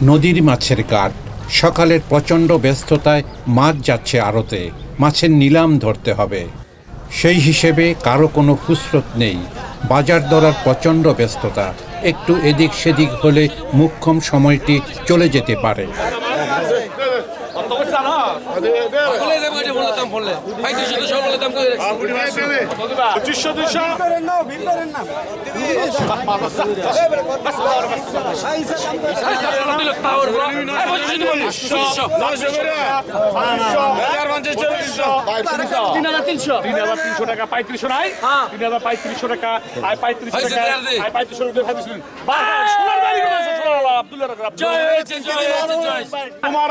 নদীর মাছের ঘাট, সকালের প্রচণ্ড ব্যস্ততায় মাছ যাচ্ছে আড়তে, মাছের নিলাম ধরতে হবে। সেই হিসেবে কারো কোনো ফুসরত নেই। বাজার দরার প্রচণ্ড ব্যস্ততা, একটু এদিক সেদিক হলে মোক্ষম সময়টি চলে যেতে পারে। তোমার